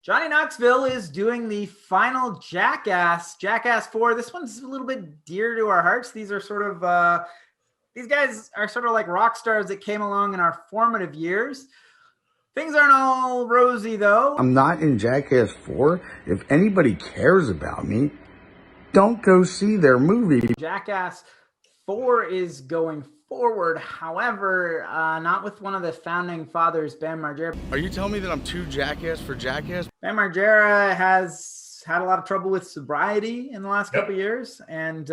Johnny Knoxville is doing the final Jackass 4. This one's a little bit dear to our hearts. These are sort of these guys are sort of like rock stars that came along in our formative years. Things aren't all rosy though. I'm not in Jackass 4. If anybody cares about me, don't go see their movie. Jackass 4 is going forward, however, not with one of the founding fathers, Bam Margera. Are you telling me that I'm too Jackass for Jackass? Bam Margera has had a lot of trouble with sobriety in the last couple of years, and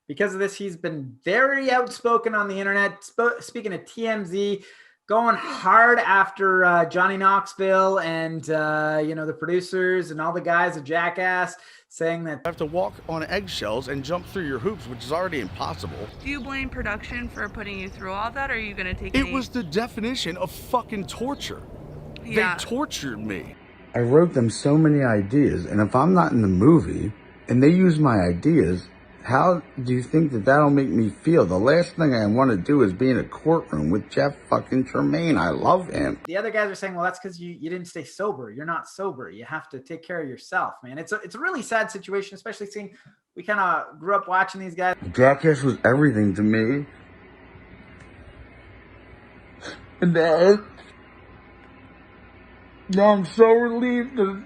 because of this, he's been very outspoken on the internet, speaking to TMZ, going hard after Johnny Knoxville and the producers and all the guys at Jackass, saying that I have to walk on eggshells and jump through your hoops, which is already impossible. Do you blame production for putting you through all that, or are you going to take it? It was the definition of fucking torture. Yeah. They tortured me. I wrote them so many ideas, and if I'm not in the movie and they use my ideas, how do you think that that'll make me feel? The last thing I want to do is be in a courtroom with Jeff fucking Tremaine. I love him. The other guys are saying, well, that's because you didn't stay sober. You're not sober. You have to take care of yourself, man. It's a really sad situation, especially seeing we kind of grew up watching these guys. Jackass was everything to me. And now I'm so relieved that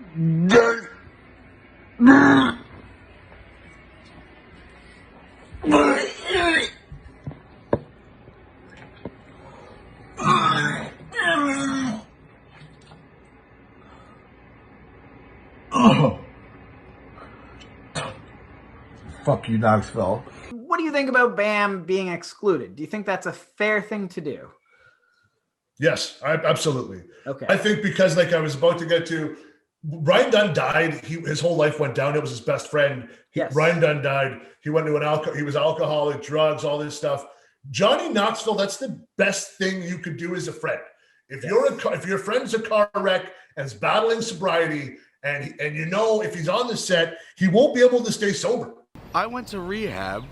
fuck you, Knoxville. What do you think about Bam being excluded? Do you think that's a fair thing to do? Yes, absolutely. Okay. I think because, like I was about to get to, Ryan Dunn died. His whole life went down. It was his best friend. Yes. Ryan Dunn died. He went to he was alcoholic, drugs, all this stuff. Johnny Knoxville, that's the best thing you could do as a friend. If if your friend's a car wreck and is battling sobriety, and if he's on the set, he won't be able to stay sober. I went to rehab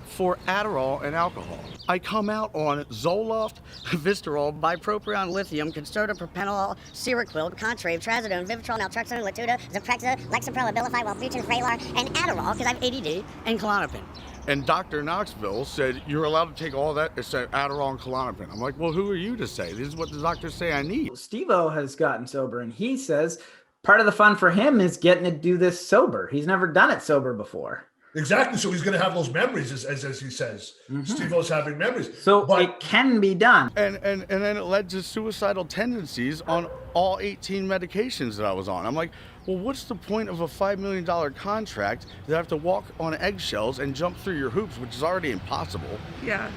for Adderall and alcohol. I come out on Zoloft, Vistarol, bipropion, lithium, Concerta, propranolol, Seroquel, Contrave, Trazodone, Vivitrol, Naltrexone, Latuda, Zyprexa, Lexapro, Abilify, Wellbutrin, Vraylar, and Adderall, because I have ADD, and Klonopin. And Dr. Knoxville said, you're allowed to take all that except Adderall and Klonopin. I'm like, well, who are you to say? This is what the doctors say I need. Steve-O has gotten sober, and he says part of the fun for him is getting to do this sober. He's never done it sober before. Exactly. So he's going to have those memories, as he says. Steve-O's having memories. So it can be done. And then it led to suicidal tendencies on all 18 medications that I was on. I'm like, well, what's the point of a $5 million contract that I have to walk on eggshells and jump through your hoops, which is already impossible? Yeah.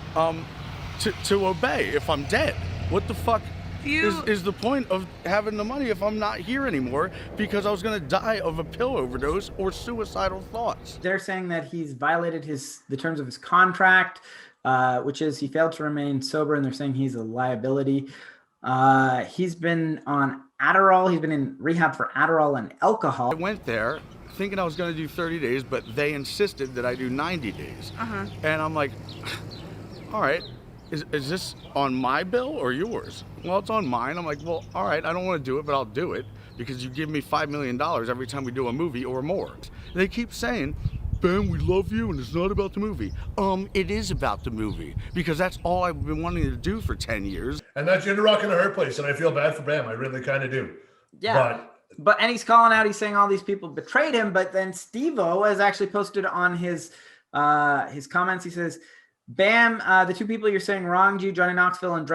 To obey if I'm dead. What the fuck is the point of having the money if I'm not here anymore because I was going to die of a pill overdose or suicidal thoughts? They're saying that he's violated the terms of his contract, which is he failed to remain sober, and they're saying he's a liability. He's been on Adderall. He's been in rehab for Adderall and alcohol. I went there thinking I was going to do 30 days, but they insisted that I do 90 days. And I'm like, all right. Is this on my bill or yours? Well, it's on mine. I'm like, well, all right, I don't want to do it, but I'll do it because you give me $5 million every time we do a movie or more. They keep saying, Ben, we love you and it's not about the movie. It is about the movie because that's all I've been wanting to do for 10 years. And that's you're rocking a hurt place, and I feel bad for Bam. I really kind of do. Yeah. And he's calling out, he's saying all these people betrayed him, but then Steve-O has actually posted on his comments, he says, Bam, the two people you're saying wronged you, Johnny Knoxville and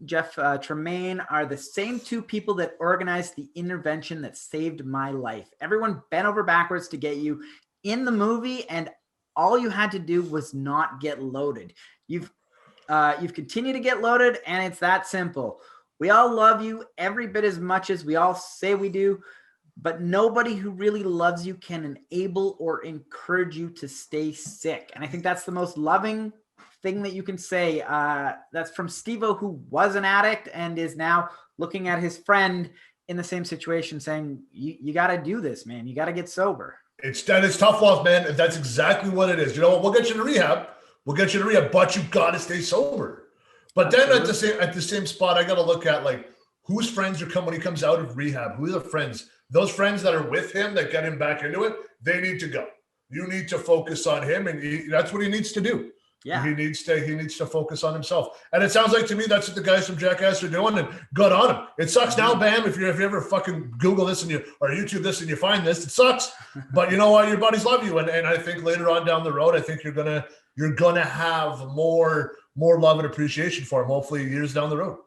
Jeff Tremaine, are the same two people that organized the intervention that saved my life. Everyone bent over backwards to get you in the movie, and all you had to do was not get loaded. You've continued to get loaded, and it's that simple. We all love you every bit as much as we all say we do, but nobody who really loves you can enable or encourage you to stay sick. And I think that's the most loving thing that you can say. That's from Steve-O, who was an addict and is now looking at his friend in the same situation saying, you got to do this, man. You got to get sober. It's tough love, man. That's exactly what it is. You know what? We'll get you to rehab. But you got to stay sober. But then at the same spot, I got to look at like whose friends are coming when he comes out of rehab. Who are the friends Those friends that are with him that get him back into it, they need to go. You need to focus on him, and that's what he needs to do. Yeah. He needs to focus on himself. And it sounds like to me that's what the guys from Jackass are doing, and good on him. It sucks now, Bam, if you ever fucking Google this or YouTube this and you find this, it sucks. But you know what? Your buddies love you. And I think later on down the road, I think you're gonna have more love and appreciation for him, hopefully years down the road.